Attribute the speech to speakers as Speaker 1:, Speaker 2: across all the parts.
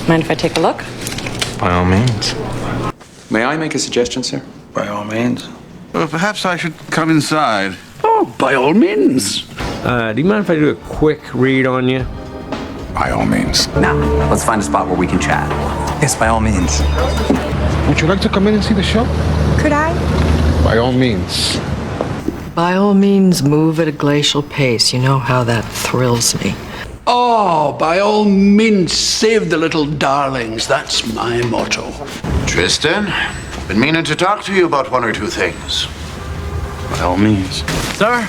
Speaker 1: Mind if I take a look?
Speaker 2: By all means.
Speaker 3: May I make a suggestion, sir?
Speaker 4: By all means.
Speaker 5: Well, perhaps I should come inside.
Speaker 4: Oh, by all means.
Speaker 6: Do you mind if I do a quick read on you?
Speaker 4: By all means.
Speaker 3: Now, let's find a spot where we can chat.
Speaker 2: Yes, by all means.
Speaker 7: Would you like to come in and see the show?
Speaker 1: Could I?
Speaker 7: By all means.
Speaker 8: By all means, move at a glacial pace. You know how that thrills me.
Speaker 9: Oh, by all means, save the little darlings. That's my motto.
Speaker 5: Tristan, been meaning to talk to you about one or two things.
Speaker 4: By all means.
Speaker 10: Sir,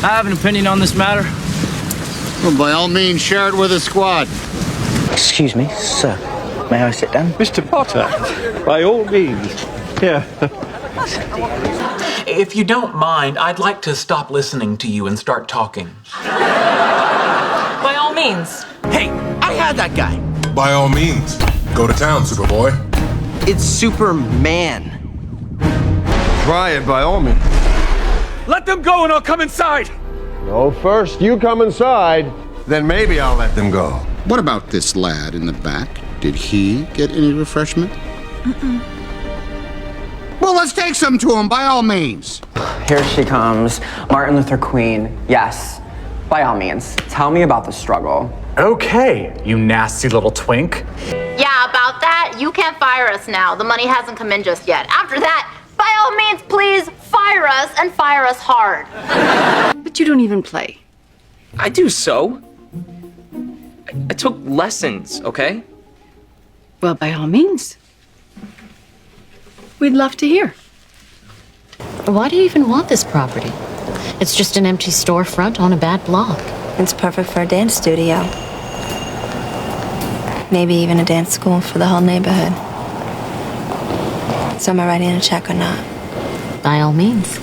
Speaker 10: I have an opinion on this matter.
Speaker 5: Well, by all means, share it with the squad.
Speaker 2: Excuse me, sir. May I sit down?
Speaker 6: Mr. Potter, by all means. Yeah.
Speaker 11: If you don't mind, I'd like to stop listening to you and start talking.
Speaker 1: By all means.
Speaker 10: Hey, I had that guy.
Speaker 12: By all means, go to town, Superboy.
Speaker 10: It's Superman.
Speaker 6: Try it by all means.
Speaker 10: Let them go and I'll come inside.
Speaker 7: No, first you come inside, then maybe I'll let them go.
Speaker 5: What about this lad in the back? Did he get any refreshment? Well, let's take some to him, by all means.
Speaker 10: Here she comes. Martin Luther Queen. Yes, by all means. Tell me about the struggle.
Speaker 11: Okay, you nasty little twink.
Speaker 13: Yeah, about that, you can't fire us now. The money hasn't come in just yet. After that, by all means, please fire us and fire us hard.
Speaker 1: But you don't even play.
Speaker 10: I do so. I took lessons, okay?
Speaker 1: Well, by all means. We'd love to hear.
Speaker 13: Why do you even want this property? It's just an empty storefront on a bad block.
Speaker 1: It's perfect for a dance studio. Maybe even a dance school for the whole neighborhood. So am I writing a check or not?
Speaker 13: By all means.